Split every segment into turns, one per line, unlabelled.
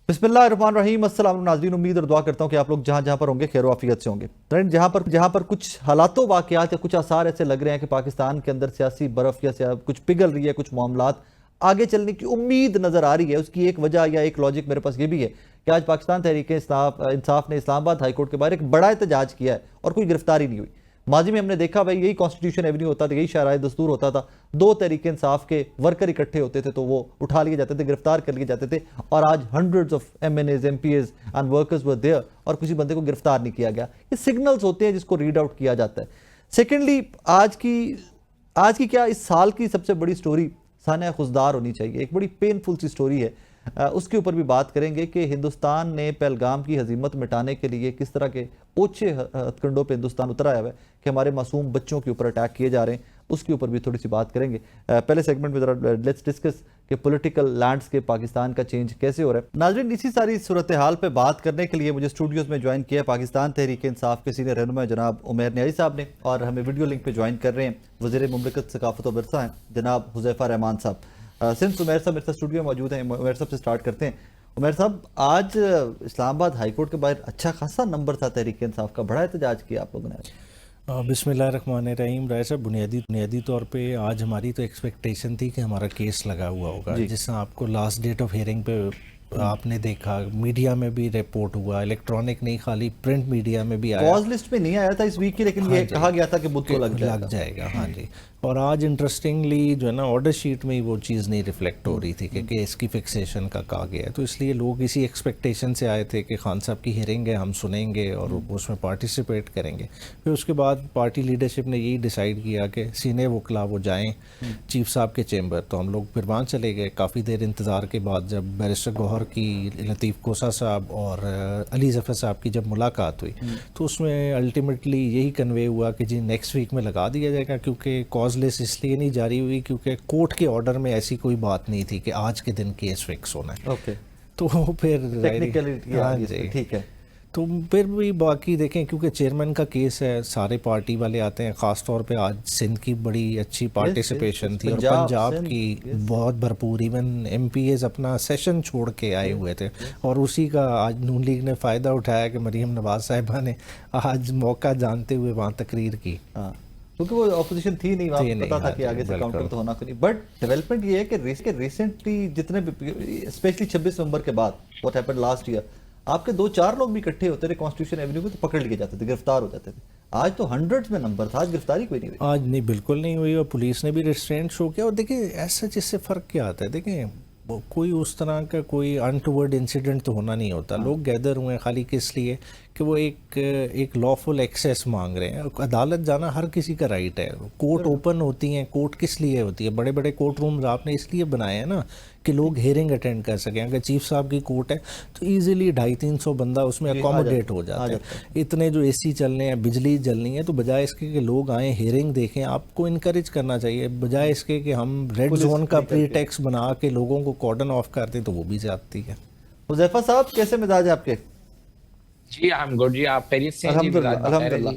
बिस्मिल्लाहिर्रहमानिर्रहीम। अस्सलाम नाज़रीन, उम्मीद और दुआ करता हूँ कि आप लोग जहाँ जहाँ पर होंगे खैर आफियत से होंगे। फ्रेंड, जहाँ पर कुछ हालातों वाक़यात या कुछ आसार ऐसे लग रहे हैं कि पाकिस्तान के अंदर सियासी बर्फ़ या कुछ पिघल रही है, कुछ मामलात आगे चलने की उम्मीद नज़र आ रही है। उसकी एक वजह या एक लॉजिक मेरे पास ये भी है कि आज पाकिस्तान तहरीक इंसाफ ने इस्लामाबाद हाईकोर्ट के बाहर एक बड़ा एहतजाज किया है और कोई गिरफ्तारी नहीं हुई। माजी में हमने देखा भाई, यही कॉन्स्टिट्यूशन एवेन्यू होता था, यही शाहराह दस्तूर होता था। दो तहरीक इंसाफ के वर्कर इकट्ठे होते थे तो वो उठा लिए जाते थे, गिरफ्तार कर लिए जाते थे। और आज hundreds of MNAs, MPs and workers were there और किसी बंदे को गिरफ्तार नहीं किया गया। ये सिग्नल्स होते हैं जिसको रीड आउट किया जाता है। सेकेंडली, आज की क्या इस साल की सबसे बड़ी स्टोरी सानिया खुशदार होनी चाहिए। एक बड़ी पेनफुल सी स्टोरी है, उसके ऊपर भी बात करेंगे कि हिंदुस्तान ने पहलगाम की हजीमत मिटाने के लिए किस तरह के ओछे हथकंडों पे हिंदुस्तान उतरा है कि हमारे मासूम बच्चों के ऊपर अटैक किए जा रहे हैं। उसके ऊपर भी थोड़ी सी बात करेंगे। पहले सेगमेंट में जरा लेट्स डिस्कस कि पॉलिटिकल लैंडस्केप पाकिस्तान का चेंज कैसे हो रहा है। नाज़रीन, इसी सारी सूरत हाल पे बात करने के लिए मुझे स्टूडियोज़ में ज्वाइन किया पाकिस्तान तहरीक इंसाफ के सीनियर रहनुमा जनाब उमैर न्याजी साहब ने, और हमें वीडियो लिंक पे ज्वाइन कर रहे हैं वज़ीर मुमलिकत सकाफत और विरसा हैं जनाब हुज़ैफा रहमान साहब। सिंस उमैर साहब मेरे साथ स्टूडियो में मौजूद हैं, उमैर साहब से स्टार्ट करते हैं। उमैर साहब, आज इस्लामाबाद हाईकोर्ट के बाहर अच्छा खासा नंबर था तहरीक इंसाफ का, बड़ा एहतजाज किया आप लोगों ने।
बिस्मिल्लाहिर्रहमानिर्रहीम। राय साहब, बुनियादी तौर पे आज हमारी तो एक्सपेक्टेशन थी कि हमारा केस लगा हुआ होगा। जिससे आपको लास्ट डेट ऑफ हियरिंग पे आपने देखा, मीडिया में भी रिपोर्ट हुआ, इलेक्ट्रॉनिक नहीं खाली प्रिंट मीडिया में भी आया।
कॉज लिस्ट में नहीं आया था इस वीक की, लेकिन ये कहा गया था कि बुध को लग
जाएगा। हाँ जी। और आज इंटरेस्टिंगली जो है ना, ऑर्डर शीट में ही वो चीज़ नहीं रिफ्लेक्ट हो रही थी कि केस की फिक्सेशन का कहा गया है। तो इसलिए लोग इसी एक्सपेक्टेशन से आए थे कि खान साहब की हियरिंग है, हम सुनेंगे और उसमें पार्टिसिपेट करेंगे। फिर उसके बाद पार्टी लीडरशिप ने यही डिसाइड किया कि सीनियर वकला वो जाएं चीफ साहब के चेंबर। तो हम लोग फिर वहाँ चले गए। काफ़ी देर इंतज़ार के बाद जब बैरिस्टर गौहर की, लतीफ़ कोसा साहब और अली ज़फ़र साहब की जब मुलाकात हुई तो उसमें अल्टीमेटली यही कन्वे हुआ कि जी नेक्स्ट वीक में लगा दिया जाएगा। क्योंकि कॉज लिस्ट इसलिए नहीं जारी हुई क्योंकि कोर्ट के ऑर्डर में ऐसी कोई बात नहीं थी कि आज के दिन केस फिक्स होना है।
ओके,
तो फिर
टेक्निकली ठीक है।
तो फिर भी बाकी देखें, क्योंकि चेयरमैन का केस है, सारे पार्टी वाले आते हैं। ख़ास तौर पे आज सिंध की बड़ी अच्छी पार्टिसिपेशन थी और पंजाब की बहुत भरपूर। इवन MPs अपना सेशन छोड़ के आए हुए थे और उसी का आज नून लीग ने फ़ायदा उठाया कि मरीम नवाज साहिबा ने आज मौका जानते हुए वहाँ तकरीर की।
क्योंकि वो ऑपोजिशन थी नहीं, वहाँ पता था कि आगे से काउंटर तो होना तो नहीं। बट डेवलपमेंट ये है कि रिसेंटली जितने स्पेशली 26 नवंबर के बाद व्हाट हैपेंड लास्ट ईयर, आपके 2-4 लोग भी इकट्ठे होते थे कॉन्स्टिट्यूशन एवेन्यू पे तो पकड़ लिए जाते थे, गिरफ्तार हो जाते थे। आज तो हंड्रेड्स में नंबर था, आज गिरफ्तारी कोई नहीं हुई।
आज नहीं, बिल्कुल नहीं हुई और पुलिस ने भी रिस्ट्रेंट शो किया। और देखिए ऐसा जिससे फ़र्क क्या आता है, देखें कोई उस तरह का कोई अनटुवर्ड इंसिडेंट तो होना नहीं होता। लोग गैदर हुए हैं खाली किस लिए कि वो एक लॉफुल एक्सेस मांग रहे हैं। अदालत जाना हर किसी का राइट है। कोर्ट ओपन होती हैं, कोर्ट किस लिए होती है? बड़े बड़े कोर्ट रूम्स आपने इसलिए बनाए हैं ना कि लोग हियरिंग अटेंड कर सकें। अगर चीफ साहब की कोर्ट है तो ईजिली 250-300 बंदा उसमें अकोमोडेट हो जाता है। इतने जो AC चलने हैं, बिजली चलनी है, तो बजाय इसके कि लोग आएँ हियरिंग देखें, आपको इनकरेज करना चाहिए। बजाय इसके कि हम रेड जोन का प्रीटेक्स्ट बना के लोगों को कॉर्डन ऑफ कर दें तो वो भी जाती है।
हुज़ैफा साहब, कैसे मिजाज है आपके?
जी आई एम गुड जी, आप खैरियत से हैं?
अल्हम्दुलिल्लाह।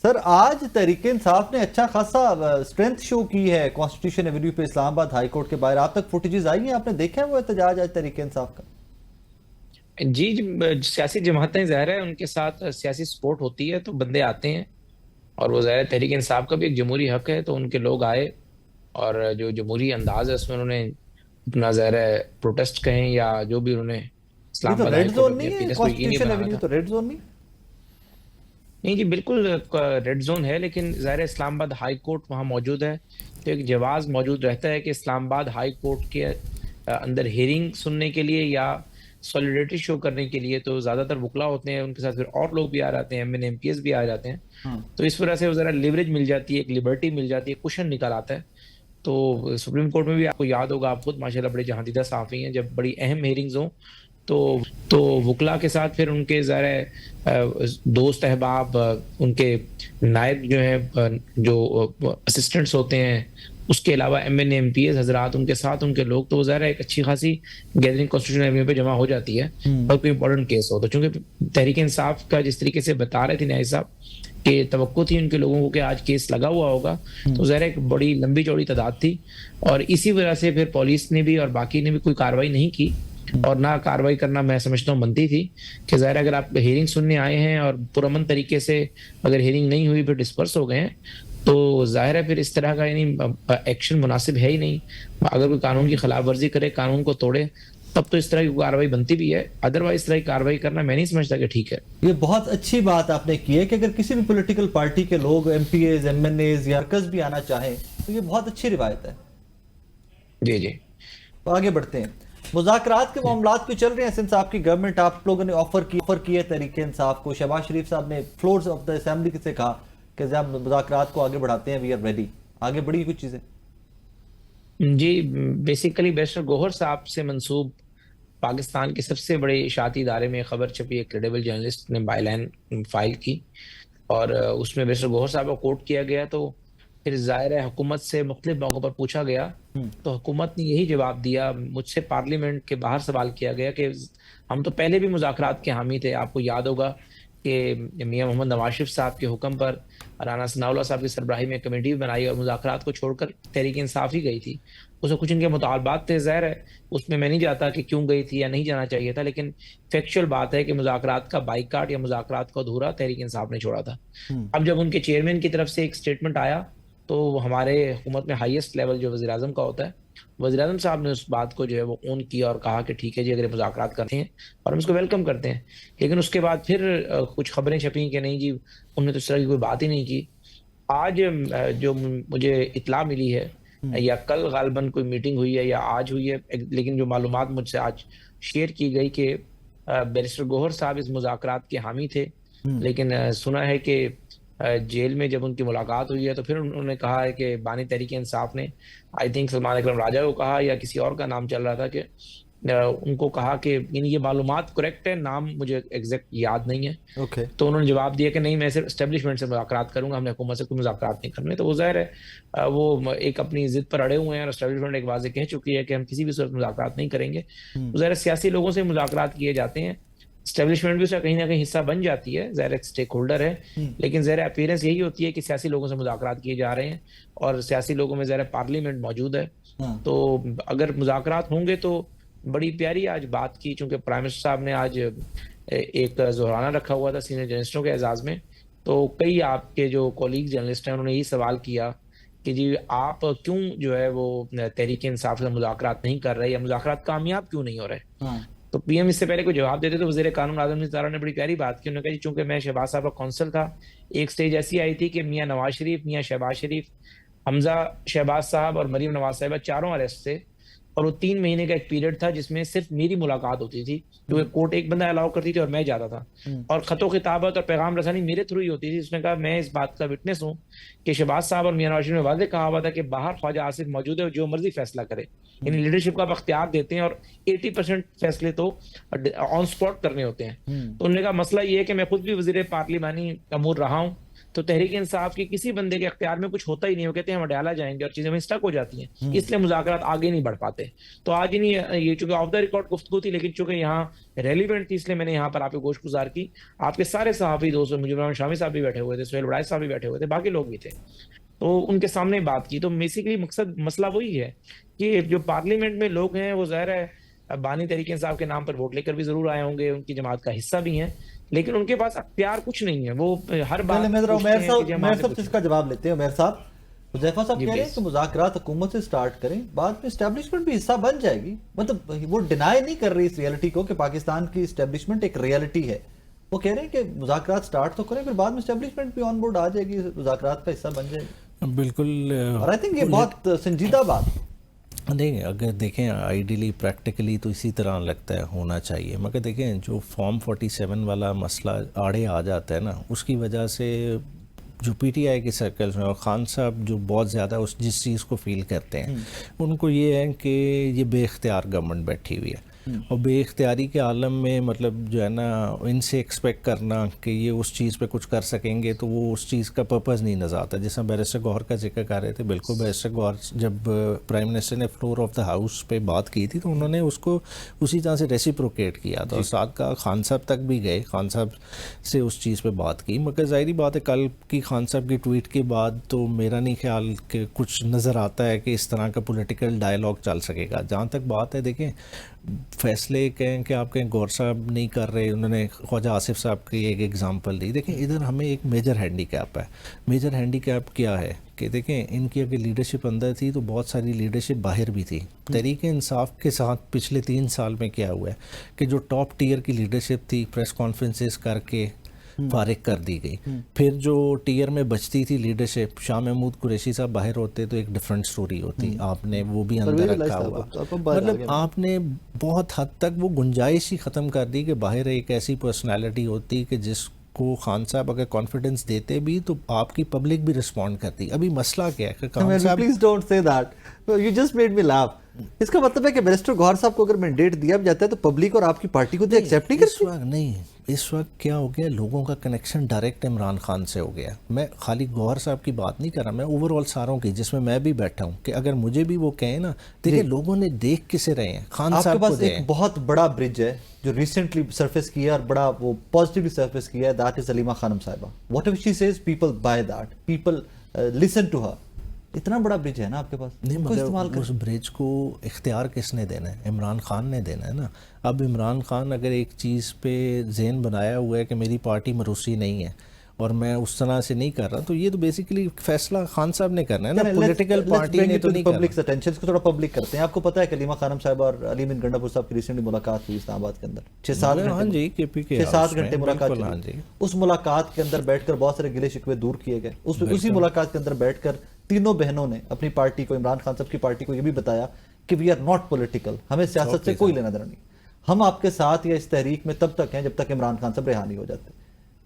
सर, आज तहरीक इंसाफ ने अच्छा खासा स्ट्रेंथ शो की है कॉन्स्टिट्यूशन एवेन्यू पे इस्लामाबाद हाई कोर्ट के बाहर। आप तक फुटेजेस आई हैं, आपने देखा है वो एहतजाज आज तहरीक इंसाफ का?
जी सियासी जमातें ज़ाहिर है उनके साथ सियासी सपोर्ट होती है तो बंदे आते हैं, और वो ज़ाहिर तहरीक इंसाफ का भी एक जमहूरी हक है तो उनके लोग आए और जो जमहूरी अंदाज है उसमें उन्होंने अपना ज़ाहिर है प्रोटेस्ट कहें या जो भी उन्होंने
इस्लामाबाद रेड जोन नहीं है कॉन्स्टिट्यूशन एवेन्यू, तो रेड जोन
नहीं जी, बिल्कुल रेड जोन है, लेकिन ज़ाहिर इस्लामाबाद हाई कोर्ट वहाँ मौजूद है तो एक जवाज़ मौजूद रहता है कि इस्लामाबाद हाई कोर्ट के अंदर हियरिंग सुनने के लिए या सॉलिडरिटी शो करने के लिए तो ज़्यादातर वकला होते हैं, उनके साथ फिर और लोग भी आ जाते हैं, MNA MPs भी आ जाते हैं। तो इस वजह से वो ज़रा लिवरेज मिल जाती है, एक लिबर्टी मिल जाती है, कुशन निकल आता है। तो सुप्रीम कोर्ट में भी आपको याद होगा, आप खुद माशाल्लाह बड़े जहांदीदा साफ़ी हैं, जब बड़ी अहम हियरिंग्स हों तो वकला के साथ फिर उनके ज़ाहिर दोस्त अहबाब, उनके नायब जो हैं, जो असिस्टेंट्स होते हैं, उसके अलावा MNA MPs हजरात उनके साथ, उनके लोग, तो ज़ाहिर एक अच्छी खासी गैदरिंग कॉन्स्टिट्यूशन एवेन्यू पे जमा हो जाती है और कोई इंपॉर्टेंट केस हो। तो चूंकि तहरीक इंसाफ का जिस तरीके से बता रहे थे न्याय साहब कि तवक्को थी उनके लोगों को कि आज केस लगा हुआ होगा, तो ज़ाहिर एक बड़ी लंबी चौड़ी तादाद थी और इसी वजह से फिर पुलिस ने भी और बाकी ने भी कोई कार्रवाई नहीं की और ना कार्रवाई करना मैं समझता हूँ बनती थी कि ज़ाहिर है अगर आप हियरिंग सुनने आए हैं और पुरअमन तरीके से अगर हियरिंग नहीं हुई फिर डिस्पर्स हो गए हैं तो ज़ाहिर है फिर इस तरह का यानी एक्शन मुनासिब है ही नहीं। अगर कोई कानून की खिलाफ वर्जी करे, कानून को तोड़े, तब तो इस तरह की कार्रवाई बनती भी है, अदरवाइज इस तरह की कार्रवाई करना मैं नहीं समझता कि ठीक है।
ये बहुत अच्छी बात आपने की है कि अगर किसी भी पॉलिटिकल पार्टी के लोग एमपीएज एमएनएज या वर्कर्स भी आना चाहें तो ये बहुत अच्छी रिवायत है।
जी जी।
तो आगे बढ़ते हैं, मुज़ाकरात के मामलात क्यों चल रहे हैं सिंस आपकी गवर्नमेंट, आप लोगों ने ऑफर किए तहरीके इंसाफ को, शहबाज शरीफ साहब ने फ्लोर्स ऑफ द असेंबली से कहा कि जब मुज़ाकरात को आगे बढ़ाते हैं वी आर रेडी, आगे बढ़ी कुछ चीजें?
जी, बेसिकली बैरिस्टर गौहर साहब से मंसूब पाकिस्तान के सबसे बड़े इशाअती इदारे में खबर छपी, एक क्रेडिबल जर्नलिस्ट ने बायलाइन फाइल की और उसमें बैरिस्टर गौहर साहब को कोट किया गया। तो फिर ज़ाहिर है हुकूमत से मुख्तलिफ मौक़ों पर पूछा गया तो हुकूमत ने यही जवाब दिया। मुझसे पार्लियामेंट के बाहर सवाल किया गया कि हम तो पहले भी मुज़ाकरात के हामी थे। आपको याद होगा कि मियां मोहम्मद नवाज शरीफ साहब के हुक्म पर राना सनाउल्लाह साहब की सरबराही में कमेटी बनाई और मुज़ाकरात को छोड़कर तहरीक इंसाफ ही गई थी। उसमें कुछ इनके मुतालबात थे, ज़ाहिर है उसमें मैं नहीं जाता कि क्यों गई थी या नहीं जाना चाहिए था, लेकिन फैक्चुअल बात है कि मुज़ाकरात का बाइकाट या मुज़ाकरात को अधूरा तहरीक इंसाफ ने छोड़ा था। अब जब उनके चेयरमैन की तरफ से एक स्टेटमेंट आया तो हमारे हुकूमत में हाईएस्ट लेवल जो वज़ीर आज़म का होता है, वज़ीर आज़म साहब ने उस बात को जो है वो ऑन किया और कहा कि ठीक है जी, अगर मुज़ाकरात करते हैं और हम इसको वेलकम करते हैं। लेकिन उसके बाद फिर कुछ खबरें छपी कि नहीं जी, उन्होंने तो इस तरह की कोई बात ही नहीं की। आज जो मुझे इत्तला मिली है या कल गालिबन कोई मीटिंग हुई है या आज हुई है, लेकिन जो मालूमात मुझसे आज शेयर की गई कि बैरिस्टर गौहर साहब इस मुज़ाकरात के हामी थे, लेकिन सुना है कि जेल में जब उनकी मुलाकात हुई है तो फिर उन्होंने कहा है कि बानी तहरीक इंसाफ ने आई थिंक सलमान अकरम राजा को कहा या किसी और का नाम चल रहा था कि उनको कहा कि ये मालूमात करेक्ट है, नाम मुझे एग्जैक्ट याद नहीं है।
ओके।
तो उन्होंने जवाब दिया कि नहीं, मैं सिर्फ एस्टेब्लिशमेंट से मुज़ाकरात करूंगा, हमने हुकूमत से कोई मुज़ाकरात नहीं करने। तो वो ज़ाहिर है वो एक अपनी जिद पर अड़े हुए हैं और एस्टेब्लिशमेंट एक वाज़ेह कह चुकी है कि हम किसी भी सूरत मुज़ाकरात नहीं करेंगे। तो ज़ाहिर सियासी लोगों से मुज़ाकरात किए जाते हैं, एस्टेब्लिशमेंट भी उसका कहीं ना कहीं हिस्सा बन जाती है, ज़ाहिर स्टेक होल्डर है, लेकिन ज़ाहिर अपीयरेंस यही होती है कि सियासी लोगों से मुज़ाकरात किए जा रहे हैं और सियासी लोगों में ज़ाहिर पार्लियामेंट मौजूद है। तो अगर मुज़ाकरात होंगे तो बड़ी प्यारी आज बात की, चूंकि प्राइम मिनिस्टर साहब ने आज एक ज़ोहराना रखा हुआ था सीनियर जर्नलिस्टों के एजाज़ में, तो कई आपके जो कॉलीग जर्नलिस्ट हैं उन्होंने यही सवाल किया कि जी आप क्यों जो है वो तहरीक इंसाफ से मुज़ाकरात नहीं कर रहे या मुज़ाकरात कामयाब क्यों नहीं हो रहे। तो पीएम इससे पहले कोई जवाब देते तो वज़ीर कानून आज़म सितारा ने बड़ी प्यारी बात की। उन्होंने कहा चूंकि मैं शहबाज साहब का कौंसल था, एक स्टेज ऐसी आई थी कि मियां नवाज शरीफ, मियां शहबाज शरीफ, हमजा शहबाज साहब और मरीम नवाज साहिबा चारों अरेस्ट थे और वो 3 महीने का एक पीरियड था जिसमें सिर्फ मेरी मुलाकात होती थी, क्योंकि कोर्ट एक बंदा अलाउ करती थी और मैं जाता था और खतो खिताबत और पैगाम रसानी मेरे थ्रू ही होती थी। उसने कहा मैं इस बात का विटनेस हूँ कि शहबाज साहब और मियां नवाज शरीफ ने वादे कहा हुआ था कि बाहर ख्वाजा आसिफ मौजूद है और जो मर्जी फैसला करे, यानी लीडरशिप का अख्तियार देते हैं और 80% फैसले तो ऑन स्पॉट करने होते हैं। तो उन्होंने कहा मसला ये है कि मैं खुद भी वजीर पार्लिमानी अमूर रहा हूँ, तो तहरीक इंसाफ की किसी बंदे के अख्तियार में कुछ होता ही नहीं, वो कहते हैं हम अडयाला जाएंगे और चीजें वहीं स्टक हो जाती हैं, इसलिए मुज़ाकरात आगे नहीं बढ़ पाते। तो आज नहीं, ये चूंकि ऑफ द रिकॉर्ड गुफ्तगू थी लेकिन चूंकि यहाँ रेलिवेंट थी इसलिए मैंने यहाँ पर आपको गोश गुजार की। आपके सारे सहाफ़ी दोस्त, मुजीब रहमान शामी साहब भी बैठे हुए थे, सुहेल बड़ाई साहब भी बैठे हुए थे, बाकी लोग भी थे, तो उनके सामने बात की। तो बेसिकली मसला वही है कि जो पार्लियामेंट में लोग हैं वो ज़ाहिर है बानी तहरीक इंसाफ के नाम पर वोट लेकर भी जरूर आए होंगे, उनकी जमात का हिस्सा भी हैं, लेकिन उनके पास अख्तियार कुछ नहीं है। वो हर बात
उमैर साहब इसका जवाब लेते हैं। उमैर साहब, हुज़ैफा साहब कह रहे हैं कि मुज़ाकरात हुकूमत से स्टार्ट करें, बाद में एस्टेब्लिशमेंट भी हिस्सा बन जाएगी। मतलब वो डिनाई नहीं कर रही इस रियलिटी को कि पाकिस्तान की एस्टेब्लिशमेंट एक रियलिटी है। वो कह रहे हैं कि मुज़ाकरात स्टार्ट तो करें, फिर बाद में एस्टेब्लिशमेंट भी ऑन बोर्ड आ जाएगी, मुज़ाकरात का हिस्सा बन जाएगी।
बिल्कुल।
और आई थिंक ये बहुत संजीदा बात
नहीं, अगर देखें आइडियली प्रैक्टिकली तो इसी तरह लगता है होना चाहिए, मगर देखें जो फॉर्म 47 वाला मसला आड़े आ जाता है ना, उसकी वजह से जो पीटीआई के सर्कल्स में और खान साहब जो बहुत ज़्यादा उस जिस चीज़ को फील करते हैं, उनको ये है कि ये बेख्तियार गवर्नमेंट बैठी हुई है और बेख्तियारी के आलम में मतलब जो है ना इनसे एक्सपेक्ट करना कि ये उस चीज़ पे कुछ कर सकेंगे तो वो उस चीज़ का पर्पज़ नहीं नज़र आता। जैसा बैरिस्टर गौहर का जिक्र कर रहे थे, बिल्कुल बैरिस्टर गौहर जब प्राइम मिनिस्टर ने फ्लोर ऑफ द हाउस पे बात की थी तो उन्होंने उसको उसी तरह से रेसिप्रोकेट किया था और साथ का खान साहब तक भी गए, खान साहब से उस चीज़ पर बात की। मगर ज़ाहिरी बात है कल की खान साहब की ट्वीट के बाद तो मेरा नहीं ख्याल कि कुछ नज़र आता है कि इस तरह का पोलिटिकल डायलॉग चल सकेगा। जहाँ तक बात है देखें फैसले कहें कि आप कहें गौर साहब नहीं कर रहे, उन्होंने ख्वाजा आसिफ साहब की एक एग्जांपल दी। देखें इधर हमें एक मेजर हैंडीकैप है। मेजर हैंडीकैप क्या है कि देखें इनकी अगर लीडरशिप अंदर थी तो बहुत सारी लीडरशिप बाहर भी थी। तहरीक इंसाफ के साथ पिछले 3 साल में क्या हुआ है कि जो टॉप टियर की लीडरशिप थी प्रेस कॉन्फ्रेंसेस करके फारिग कर दी गई। फिर जो टियर में बचती थी लीडरशिप, शाह महमूद कुरैशी साहब बाहर होते तो एक डिफरेंट स्टोरी होती, आपने वो भी अंदर रखा हुआ। मतलब आपने बहुत हद तक वो गुंजाइश ही ख़त्म कर दी कि बाहर एक ऐसी पर्सनालिटी होती कि जिसको खान साहब अगर कॉन्फिडेंस देते भी तो आपकी पब्लिक भी रिस्पॉन्ड करती। अभी मसला क्या है कि खान साहब,
please don't say that, you just made me laugh. इसका मतलब है कि बैरिस्टर गौहर साहब को अगर मैंडेट दिया भी जाता है तो पब्लिक और आपकी पार्टी को एक्सेप्ट नहीं करती।
नहीं, इस वक्त क्या हो गया, लोगों का कनेक्शन डायरेक्ट इमरान खान से हो गया। मैं खाली गौहर साहब की बात नहीं कर रहा, मैं ओवरऑल सारों की, जिसमें मैं भी बैठा हूँ, कि अगर मुझे भी वो कहें ना, देखिए लोगों ने देख किसे रहे हैं, खान साहब को।
आपके पास एक बहुत बड़ा ब्रिज है जो रिसेंटली सरफेस किया और बड़ा वो पॉजिटिवली सरफेस किया है, that is Salima Khanum Sahiba. Whatever she says people buy that, people listen to her. इतना बड़ा ब्रिज है ना आपके पास,
नहीं मगर उस ब्रिज को इख्तियार किसने देना है? इमरान खान ने देना है ना। अब इमरान खान अगर एक चीज़ पे ज़हन बनाया हुआ है कि मेरी पार्टी मरूसी नहीं है और मैं उस तरह से नहीं कर रहा, तो ये तो बेसिकली फैसला खान साहब ने करना है ना, पॉलिटिकल पार्टी ने तो नहीं करना।
पब्लिक अटेंशन को थोड़ा पब्लिक करते हैं। आपको पता है कलीमा खानम साहब और अली अमीन गंडापुर साहब की रिसेंटली मुलाकात हुई इस्लामाबाद के अंदर, 6-7 घंटे।
हाँ जी, KP के
6-7 घंटे मुलाकात चली। उस मुलाकात के अंदर बैठकर बहुत सारे गिले शिकवे दूर किए गए। उसी मुलाकात के अंदर बैठकर तीनों बहनों ने अपनी पार्टी को, इमरान खान साहब की पार्टी को, ये भी बताया कि वी आर नॉट पॉलिटिकल, हमें सियासत से कोई लेना देना नहीं, हम आपके साथ या इस तहरीक में तब तक हैं जब तक इमरान खान साहब रिहा नहीं हो जाते।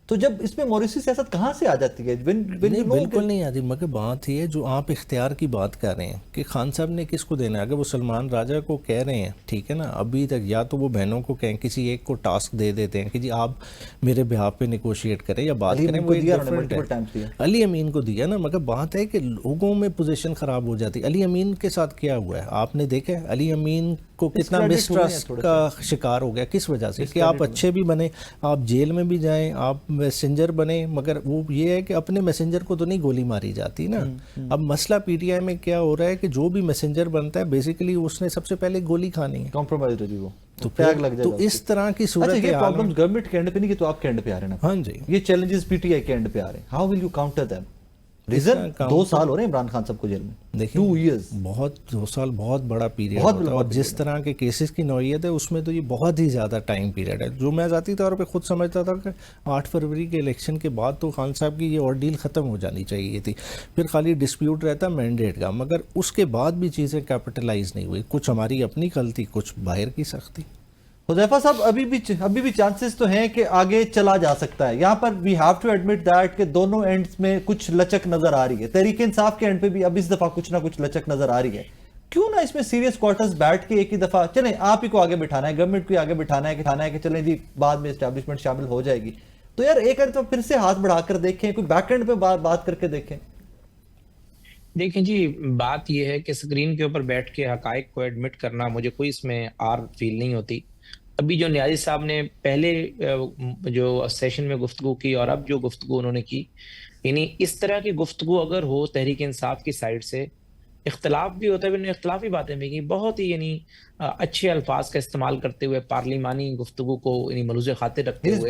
तो जब इसमें मॉरिसी सियासत कहाँ से आ जाती है?
बिल्कुल नहीं आती। मगर बात ये है जो आप इख्तियार की बात कर रहे हैं कि खान साहब ने किसको देना है। अगर वो सलमान राजा को कह रहे हैं, ठीक है ना, अभी तक या तो वो बहनों को कहें, किसी एक को टास्क दे देते हैं कि जी आप मेरे बिहाफ पे निगोशिएट करें या बात करें, वो अली अमीन को दिया ना। मगर बात है कि लोगों में पोजीशन खराब हो जाती है। अली अमीन के साथ क्या हुआ है आपने देखा है? अली अमीन को कितना मिसट्रस्ट का शिकार हो गया, किस वजह से कि आप अच्छे भी बने, आप जेल में भी जाएं, आप मैसेंजर बने, मगर वो ये है कि अपने मैसेंजर को तो नहीं गोली मारी जाती ना। अब मसला PTI में क्या हो रहा है कि जो भी मैसेंजर बनता है बेसिकली उसने सबसे पहले गोली खानी है,
कॉम्प्रोमाइज होगी वो,
तो टैग लग जाएगा। तो इस तरह की सूरत
है। ये प्रॉब्लम्स गवर्नमेंट के एंड पे नहीं कि तो आपके एंड पे आ रहे हैं ना।
हाँ जी,
ये चैलेंजेस PTI के एंड पे आ रहे हैं। How will you counter them? Reason 2 साल हो रहे हैं इमरान खान साहब को जेल में,
देखिए
2 years,
बहुत 2 साल बहुत बड़ा पीरियड होता है। और जिस तरह के केसेस की नौइयत है उसमें तो ये बहुत ही ज़्यादा टाइम पीरियड है। जो मैं ज़ाती तौर पे खुद समझता था कि 8 फरवरी के इलेक्शन के बाद तो खान साहब की ये ऑर्डील ख़त्म हो जानी चाहिए थी, फिर खाली डिस्प्यूट रहता मैंडेट का, मगर उसके बाद भी चीज़ें कैपिटलाइज नहीं हुई। कुछ हमारी अपनी गलती, कुछ बाहर की सख्ती।
हुज़ैफा साहब अभी भी चांसेस तो हैं कि आगे चला जा सकता है। यहाँ पर we have to admit that कि दोनों एंड्स में कुछ लचक नजर आ रही है। तहरीक इंसाफ के एंड पे भी अब इस दफा कुछ ना कुछ लचक नजर आ रही है। क्यों ना इसमें सीरियस क्वार्टर्स बैठ के एक ही दफा चले, आप ही को आगे बिठाना है, गवर्नमेंट को आगे बिठाना है कि चलें जी बाद में एस्टैब्लिशमेंट शामिल हो जाएगी। तो यार एक तो फिर से हाथ बढ़ाकर देखें, कोई बैक एंड पे बात करके देखें।
देखें जी, बात यह है कि स्क्रीन के ऊपर बैठ के हकायक को एडमिट करना मुझे कोई इसमें आर फील नहीं होती। अभी जो न्याजी साहब ने पहले जो सेशन में गुफ्तगू की और अब जो गुफ्तगू उन्होंने की, यानी इस तरह की गुफ्तगू अगर हो तहरीक इंसाफ की साइड से, इख्तलाफ भी होता है, उन्होंने इख्तलाफी बातें भी की, बहुत ही यानी अच्छे अल्फाज का इस्तेमाल करते हुए पार्लिमानी गुफ्तगू को यानी मलूज़ खातिर रखते हुए,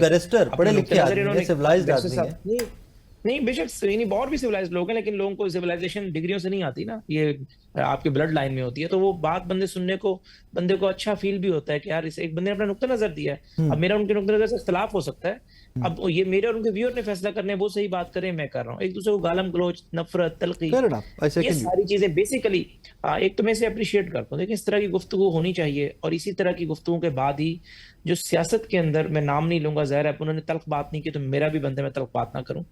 पढ़े लिखे आदमी, सिविलाइज्ड आदमी है।
नहीं बेशक यानी और भी सिविलाइज्ड लोग हैं, लेकिन लोगों को सिविलाइजेशन डिग्रियों से नहीं आती ना, ये आपके ब्लड लाइन में होती है। तो वो बात बंदे को अच्छा फील भी होता है कि यार इस एक बंदे ने अपना नुक्ता नजर दिया है। अब मेरा उनके नुक्ता नजर से इख्तलाफ हो सकता है, अब ये मेरे और उनके व्यूअर ने फैसला करने हैं, वो सही बात करें, मैं कर रहा हूँ। एक दूसरे को गालम गलोच, नफरत, तलखी, ये सारी चीजें बेसिकली एक तो मैं इसे अप्रिशिएट करता हूँ। देखिए इस तरह की गुफ्तगू होनी चाहिए और इसी तरह की गुफ्तगू के बाद ही जो सियासत के अंदर, मैं नाम नहीं लूंगा, ज़ाहिर है उन्होंने तल्ख बात नहीं की तो मेरा भी बनता है मैं तल्ख बात ना करूं।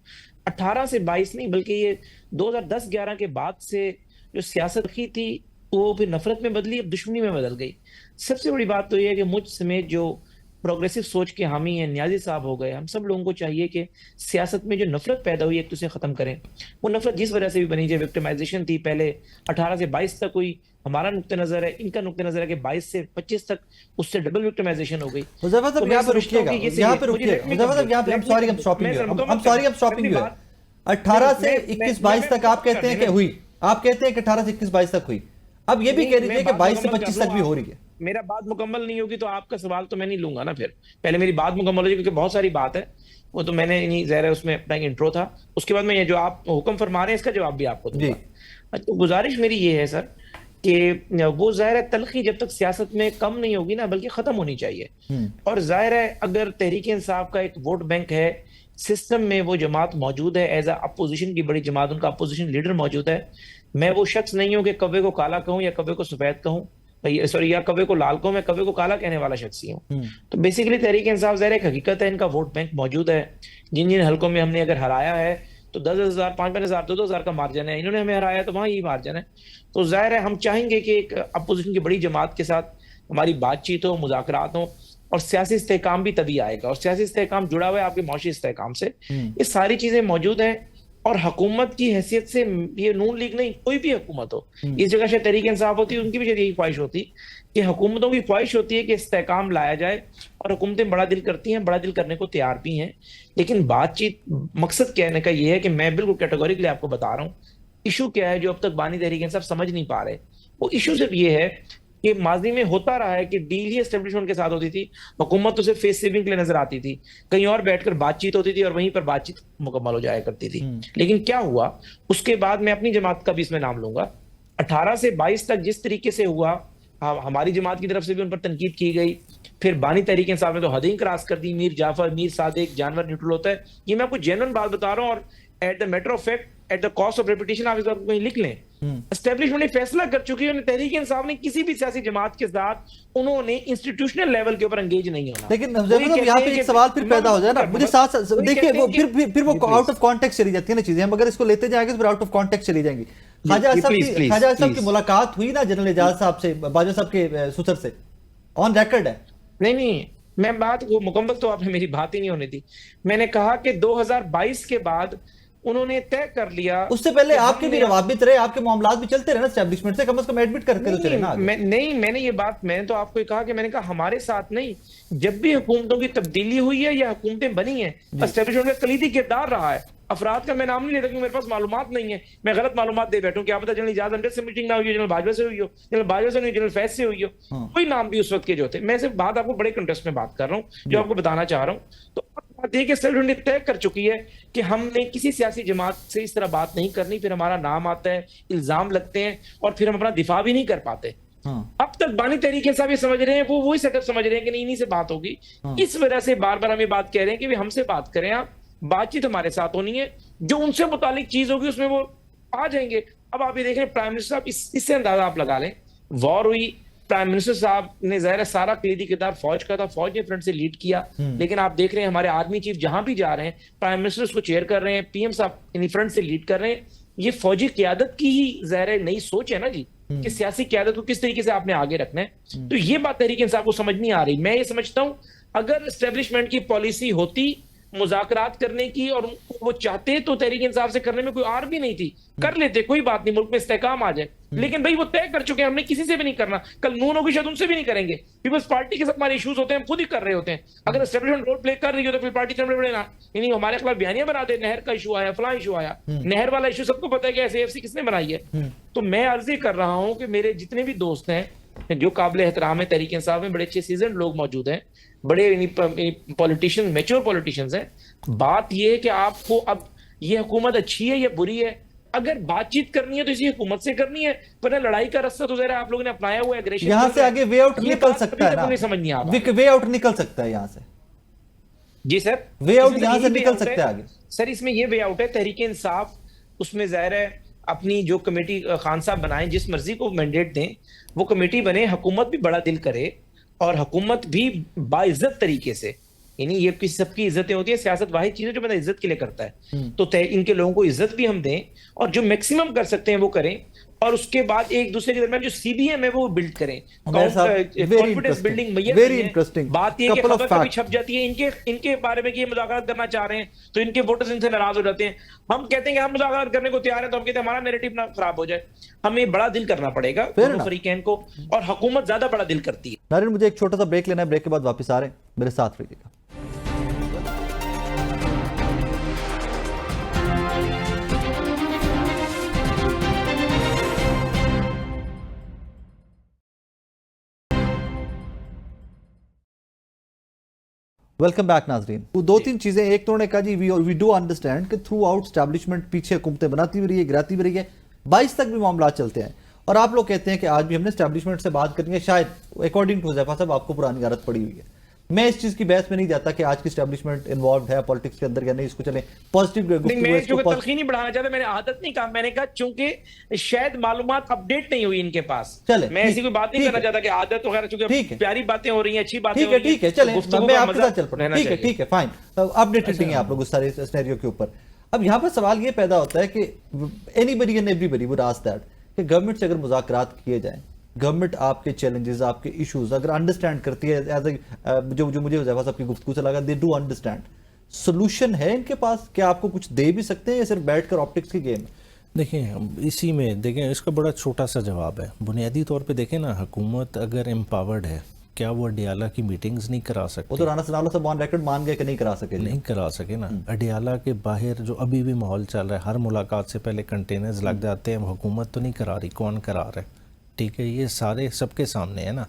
18 से 22 नहीं बल्कि ये 2010-11 के बाद से जो सियासत की थी वो फिर नफरत में बदली, अब दुश्मनी में बदल गई। सबसे बड़ी बात तो ये है कि मुझ समेत जो प्रोग्रेसिव सोच के हामी हैं, न्याजी साहब हो गए, हम सब लोगों को चाहिए कि सियासत में जो नफरत पैदा हुई एक दूसरे खत्म करें। वो नफरत जिस वजह से भी बनी, जो विक्टिमाइजेशन थी पहले 18 से 22 तक हुई, हमारा नुक्ते नजर है, इनका नुक्ते नजर है कि 22 से 25 तक उससे डबल विक्टिमाइजेशन हो गई।
हुज़ैफा साहब यहाँ पे रुकिएगा, यहाँ पे रुकिएगा। हुज़ैफा साहब यहाँ पे, I'm sorry I'm stopping you। 18 से 21-22 तक आप कहते हैं कि हुई, आप कहते हैं कि 18 से 21-22 तक हुई, अब ये भी कह रही है कि 22 से 25 तक भी हो रही है।
मेरा बात मुकम्मल नहीं होगी तो आपका सवाल तो मैं नहीं लूंगा ना। फिर पहले मेरी बात मुकम्मल हो जाए, क्योंकि बहुत सारी बात है, वो तो मैंने नहीं, ज़ाहिर है उसमें अपना इंट्रो था, उसके बाद मैं ये जो आप हुक्म फरमा रहे हैं इसका जवाब भी आपको
जी।
दूंगा। तो गुजारिश मेरी ये है सर कि वो ज़ाहिर है तलखी जब तक सियासत में कम नहीं होगी ना, बल्कि खत्म होनी चाहिए। और ज़ाहिर है अगर तहरीक इंसाफ का एक वोट बैंक है, सिस्टम में वो जमात मौजूद है, एज अपोजिशन की बड़ी जमात, उनका अपोजिशन लीडर मौजूद है, मैं वो शख्स नहीं हूं कि कव्वे को काला कहूं या कव्वे को सफेद कहूं, सॉरी, या कव्वे को लाल कहूं, मैं कव्वे को काला कहने वाला शख्स ही हूं। तो बेसिकली तहरीक इंसाफ ज़ाहिर एक हकीकत है, इनका वोट बैंक मौजूद है। जिन जिन हलकों में हमने अगर हराया है तो 10,000, 5,000, 2,000 का मार्जिन है, इन्होंने हमें हराया तो वहां यही मार्जिन है। तो जाहिर है हम चाहेंगे कि एक अपोजिशन की बड़ी जमात के साथ हमारी बातचीत हो, मुज़ाकरात हो, और सियासी इस्तेहकाम भी तभी आएगा। और सियासी इस्तेहकाम जुड़ा हुआ है आपके माशी इस्तेहकाम से। ये सारी चीजें मौजूद हैं। और हुकूमत की हैसियत से, ये नून लीग नहीं, कोई भी हुकूमत हो, इस जगह से तहरीक इंसाफ होती है, उनकी भी यही ख्वाहिश होती कि हुकूमतों की ख्वाहिश होती है कि इस्तेहकाम लाया जाए, और हुकूमतें बड़ा दिल करती हैं, बड़ा दिल करने को तैयार भी हैं। लेकिन बातचीत, मकसद कहने का ये है कि मैं बिल्कुल कैटेगोरिकली आपको बता रहा हूँ, इशू क्या है जो अब तक बानी तहरीक इंसाफ समझ नहीं पा रहे। वो इशू सिर्फ ये है कि माजी में होता रहा है कि डील ही एस्टेब्लिशमेंट के साथ होती थी, हुकूमत तो सिर्फ फेस सेविंग के लिए नजर आती थी, कहीं और बैठकर बातचीत होती थी और वहीं पर बातचीत मुकम्मल हो जाया करती थी। लेकिन क्या हुआ उसके बाद, मैं अपनी जमात का भी इसमें नाम लूंगा, 18 से 22 तक जिस तरीके से हुआ, हमारी जमात की तरफ से भी उन पर तनकीद की गई, फिर बानी तहरीक इंसाफ ने तो हदें क्रॉस कर दी, मीर जाफर, मीर सादिक, जानवर न्यूट्रल होता है, ये मैं आपको जेन्युइन बात बता रहा हूँ। और at the matter of fact, at the cost of reputation, आप इस बात को कहीं लिख लें, एस्टेब्लिशमेंट ने फैसला कर चुकी है, तहरीक इंसाफ ने किसी भी सियासी जमात के साथ उन्होंने इंस्टीट्यूशनल लेवल के ऊपर एंगेज नहीं होना।
लेकिन यहाँ पे एक सवाल फिर पैदा हो जाए ना, मुझे साथ देखिए वो फिर वो आउट ऑफ कॉन्टेक्स्ट चली जाती है ना चीजें, हम अगर इसको लेते जाएंगे तो फिर आउट ऑफ कॉन्टेक्स्ट चली जाएंगी। ख्वाजा साहब की मुलाकात हुई ना जनरल एजाज साहब से, बाजवा साहब के सुसर से, ऑन रिकॉर्ड है।
नहीं, मैं बात वो मुकम्मल, तो आपने मेरी बात ही नहीं होने दी। मैंने कहा कि 2022 के बाद उन्होंने तय कर लिया।
उससे पहले आपके भी रवाबित रहे, आपके मामलात भी चलते रहे ना एस्टेब्लिशमेंट से, कम से कम एडमिट करके तो चले ना।
मैंने ये बात, मैंने तो आपको कहा कि मैंने कहा हमारे साथ नहीं, जब भी हुकूमतों की तब्दीली हुई है या हुकूमतें बनी हैं, एस्टेब्लिशमेंट का कलीदी किरदार रहा है। अफराद का मैं नाम नहीं लेता क्योंकि मेरे पास मालूमात नहीं है, मैं गलत मालूमात दे बैठूं, क्या पता जनरल एजाज अमजद से मीटिंग ना हुई हो, जनरल बाजवा से हुई हो, जनरल बाजवा से नहीं, जनरल फैज से हुई हो, कोई नाम भी उस वक्त के जो थे। मैं सिर्फ बात आपको बड़े कंटेस्ट में बात कर रहा हूँ, जो आपको बताना चाह रहा हूँ। तो बात यह कि एस्टेब्लिशमेंट ने तय कर चुकी है कि हमने किसी सियासी जमात से इस तरह बात नहीं करनी, फिर हमारा नाम आता है, इल्जाम लगते हैं, और फिर हम अपना दिफा भी नहीं कर पाते। अब तक बानी तहरीक इंसाफ ये समझ रहे हैं, वो वही सेटअप समझ रहे हैं कि इन्हीं से बात होगी। इस वजह से बार बार हम ये बात कह रहे हैं कि हमसे बात करें, आप बातचीत हमारे साथ होनी है, जो उनसे मुतालिक चीज होगी उसमें वो आ जाएंगे। अब आप ये देख रहे हैं प्राइम मिनिस्टर साहब, इससे अंदाजा आप लगा लें, वॉर हुई, प्राइम मिनिस्टर साहब ने ज़ाहिर है सारा कलीदी किरदार फौज का था, फौज ने फ्रंट से लीड किया। लेकिन आप देख रहे हैं हमारे आर्मी चीफ जहां भी जा रहे हैं, प्राइम मिनिस्टर उसको चेयर कर रहे हैं, पीएम साहब इन फ्रंट से लीड कर रहे हैं। ये फौजी क्यादत की ही ज़ाहिर है नई सोच है ना जी, कि सियासी क्यादत को किस तरीके से आपने आगे रखना है। तो ये बात तहरीक इंसाफ को समझ नहीं आ रही। मैं ये समझता हूं अगर एस्टेब्लिशमेंट की पॉलिसी होती मुज़ाकरात करने की, और वो चाहते तो तहरीक इंसाफ से करने में कोई आर भी नहीं थी, कर लेते, कोई बात नहीं, मुल्क में इस्तेहकाम आ जाए। लेकिन भाई वो तय कर चुके हैं, हमने किसी से भी नहीं करना। कल नून होगी शायद उनसे भी नहीं करेंगे, पीपल्स पार्टी के साथ हमारे इश्यूज होते हैं, हम खुद ही कर रहे होते हैं। अगर एस्टेब्लिशमेंट रोल प्ले कर रही हो तो फिर पार्टी चलने पड़े ना, यानी हमारे खिलाफ बयानियां बनाते, नहर का इशू आया, फलां इशू आया, नहर वाला इशू सबको पता है कि एसएएफसी किसने बनाई है। तो मैं अर्ज ही कर रहा हूं कि मेरे जितने भी दोस्त हैं जो काबिल एहतराम है तहरीक इंसाफ में, बड़े अच्छे सीजन लोग मौजूद हैं, बड़े पॉलिटिशियन, मैच्योर पॉलिटिशियंस हैं। बात यह है कि आपको अब ये हुकूमत अच्छी है या बुरी है, अगर बातचीत करनी है तो इसी हुकूमत से करनी है, पर लड़ाई का रास्ता तो जरा आप लोगों ने अपनाया हुआ है, एग्रेशन।
यहां से आगे वे आउट निकल सकता है ना,
नहीं समझ नहीं आ रहा,
वे आउट निकल सकता है यहां से।
जी सर,
वे आउट यहां से निकल सकता है आगे।
सर इसमें ये वे आउट है, तहरीक इंसाफ उसमें जाहिर है अपनी जो कमेटी खान साहब बनाएं, जिस मर्जी को मैंडेट दें वो कमेटी बने, हुकूमत भी बड़ा दिल करे और हुकूमत भी बाइज्जत तरीके से, यानी ये किसी सबकी इज्जतें होती है, सियासत वाहिद चीज है जो बंदा इज्जत के लिए करता है, तो इनके लोगों को इज्जत भी हम दें और जो मैक्सिमम कर सकते हैं वो करें, और उसके बाद एक दूसरे के दरमियान जो सीबीएम है वो बिल्ड करें, कॉन्फिडेंस बिल्डिंग।
वेरी इंटरेस्टिंग
बात ये कि खबर कभी छप जाती है इनके बारे में कि ये मुज़ाकरात करना चाह रहे हैं, तो इनके वोटर्स इनसे नाराज हो जाते हैं। हम कहते हैं कि हम मुज़ाकरात करने को तैयार हैं, तो हम कहते हैं हमारा नैरेटिव ना खराब हो जाए। हमें बड़ा दिल करना पड़ेगा दोनों फरीकैन को, और हुकूमत ज्यादा बड़ा दिल करती है।
नारिन, मुझे एक छोटा सा ब्रेक लेना है, ब्रेक के बाद वापस आ रहे हैं, मेरे साथ रहिएगा। वेलकम बैक नाजरीन। वो दो तीन चीजें, एक तो उन्होंने कहा जी वी डू अंडरस्टैंड कि थ्रू आउट स्टैब्लिशमेंट पीछे हुकूमतें बनाती भी रही है, गिराती भी रही है, 22 तक भी मामला चलते हैं, और आप लोग कहते हैं कि आज भी हमने स्टैब्लिशमेंट से बात करनी है, शायद अकॉर्डिंग टू हुज़ैफा साहब आपको पुरानी आदत पड़ी हुई है। मैं इस चीज की बहस में नहीं जाता कि आज की स्टैब्लिशमेंट इन्वॉल्व है पॉलिटिक्स के अंदर या नहीं, इसको चले पॉजिटिव
नहीं, मैं चूंकि तलखी नहीं बढ़ाना चाहता, मैंने आदत नहीं कहा, मैंने कहा चूंकि शायद मालूमात अपडेट नहीं हुई इनके पास।
चले,
मैं ऐसी कोई बात नहीं करना चाहता कि आदत वगैरह, चूंकि प्यारी बातें हो रही हैं, अच्छी बातें हो रही हैं,
ठीक है, चले मैं आपके साथ चल पड़ा, ठीक है, फाइन, अपडेटेड नहीं है आप लोग उस सारे सिनेरियो के ऊपर। अब यहाँ पर सवाल ये पैदा होता है कि anybody and everybody would ask that कि गवर्नमेंट से अगर मुज़ाकरात किए जाएं, गवर्नमेंट आपके चैलेंजेस, आपके इश्यूज अगर अंडरस्टैंड करती है, जो मुझे हुज़ैफा साहब की गुफ्तगू से लगा, दे डू अंडरस्टैंड, सोल्यूशन है इनके पास, क्या आपको कुछ दे भी सकते हैं या सिर्फ बैठकर ऑप्टिक्स की गेम?
देखें, इसी में देखें, इसका बड़ा छोटा सा जवाब है। बुनियादी तौर पे देखें ना, हुकूमत अगर एम्पावर्ड है, क्या वो अडियाला की मीटिंग्स नहीं करा सकते?
वो तो राना सनाउल्लाह साहब ऑन रिकॉर्ड मान गए कि नहीं करा सके।
नहीं करा सके ना। अडियाला के बाहर जो अभी भी माहौल चल रहा है, हर मुलाकात से पहले कंटेनर्स लग जाते हैं, हुकूमत तो नहीं करा रही, कौन करा रहा है? ठीक है, ये सारे सबके सामने है ना।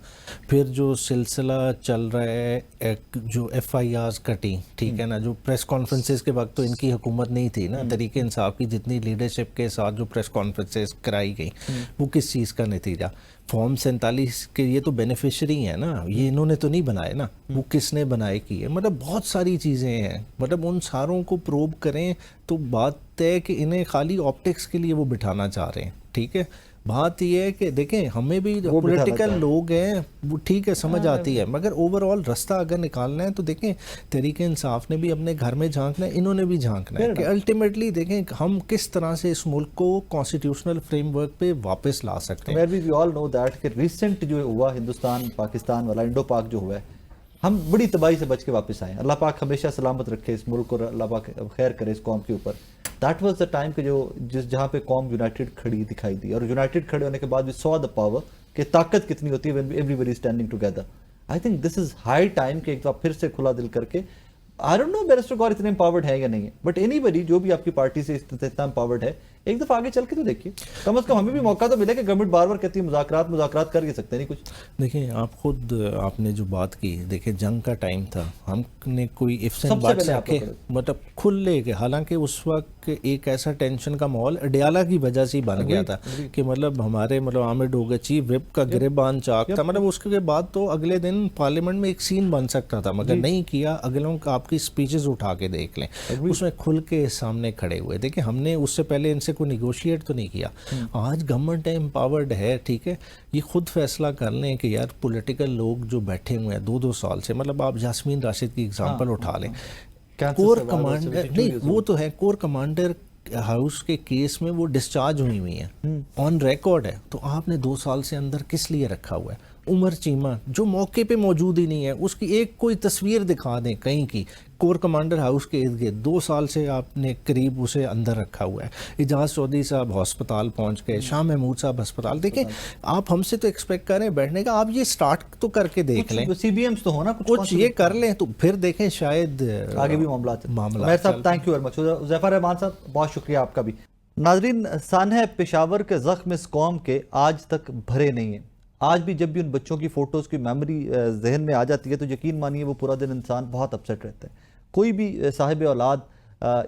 फिर जो सिलसिला चल रहा है, एक जो FIRs कटी, ठीक है ना, जो प्रेस कॉन्फ्रेंसेस के वक्त तो इनकी हुकूमत नहीं थी ना, तरीके इंसाफ की जितनी लीडरशिप के साथ जो प्रेस कॉन्फ्रेंसेस कराई गई, वो किस चीज़ का नतीजा? फॉर्म 47 के ये तो बेनिफिशरी हैं ना, ये इन्होंने तो नहीं बनाए ना, वो किसने बनाए की है? मतलब बहुत सारी चीज़ें हैं, मतलब उन सारों को प्रोब करें तो बात है कि इन्हें खाली ऑप्टिक्स के लिए वो बिठाना चाह रहे हैं। ठीक है, बात यह है कि देखें, हमें भी पॉलिटिकल लोग हैं, वो ठीक है, समझ आती है, मगर ओवरऑल रास्ता अगर निकालना है तो देखें, तहरीक इंसाफ ने भी अपने घर में झांकना है, इन्होंने भी झांकना है कि अल्टीमेटली देखें हम किस तरह से इस मुल्क को कॉन्स्टिट्यूशनल फ्रेमवर्क पे वापस ला सकते हैं।
वी ऑल नो दैट कि रिसेंट जो हुआ हिंदुस्तान पाकिस्तान वाला इंडो पाक जो हुआ है, हम बड़ी तबाही से बच के वापस आए। अल्लाह पाक हमेशा सलामत रखे इस मुल्क को, अल्लाह पाक खैर करे इस कौम के ऊपर। दैट वाज द टाइम कि जहाँ पे कौम यूनाइटेड खड़ी दिखाई दी, और यूनाइटेड खड़े होने के बाद वी सॉ द पावर कि ताकत कितनी होती है when everybody standing together. I think this is high time कि एक बार फिर से खुला दिल करके, आई डोंट नो बैरिस्टर गौर इतने एम्पावर्ड है या नहीं है, बट एनीबडी जो भी आपकी पार्टी से इतना एम्पावर्ड है, एक दफा आगे चल के तो देखिए, कम से कम हमें भी मौका तो मिले कि गवर्नमेंट बार बार कहती है मुज़ाकरात कर ही सकते नहीं कुछ।
देखिए, आप खुद आपने जो बात की, देखिए जंग का टाइम था, हमने कोई इफ्स एंड बट्स रखे, मतलब खुले के, हालांकि उस वक्त एक ऐसा टेंशन का माहौल अडियाला की वजह से ही बन गया था कि मतलब हमारे आमिर डोगर चीफ विप का गिरबान चाक था, मतलब उसके बाद तो अगले दिन पार्लियामेंट में एक सीन बन सकता था, मगर नहीं किया। अगलों का आपकी स्पीचेस उठा के देख लें, उसमें खुल के सामने खड़े हुए। देखिए, हमने उससे पहले इनसे कोई निगोशिएट तो नहीं किया। आज गवर्नमेंट एम्पावर्ड है, ठीक है, ये खुद फैसला कर लें कि यार पॉलिटिकल लोग जो बैठे हुए हैं 2-2 साल से, मतलब आप जास्मीन राशिद की एग्जांपल उठा लें, कोर कमांडर नहीं, वो तो है, कोर कमांडर हाउस के केस में वो डिस्चार्ज हुई है, ऑन रिकॉर्ड है, तो आपने 2 साल से अंदर किस लिए रखा हुआ है? उमर चीमा जो मौके पे मौजूद ही नहीं है, उसकी एक कोई तस्वीर दिखा दें कहीं की, कोर कमांडर हाउस के इर्द गिर्द 2 साल से आपने करीब उसे अंदर रखा हुआ है। एजाज चौधरी साहब अस्पताल पहुंच गए, शाह महमूद साहब अस्पताल। देखें, आप हमसे तो एक्सपेक्ट करें बैठने का, आप ये स्टार्ट तो करके देख लें,
CBMs तो होना
कुछ ये कर लें, तो फिर देखें शायद
आगे भी मामला। Thank you very much Huzaifa Rahman साहब, बहुत शुक्रिया आपका भी। नाजरीन, सानह पेशावर के जख्म इस कौम के आज तक भरे नहीं है। आज भी जब भी उन बच्चों की फ़ोटोज़ की मेमोरी जहन में आ जाती है तो यकीन मानिए वो पूरा दिन इंसान बहुत अपसेट रहता है। कोई भी साहिब औलाद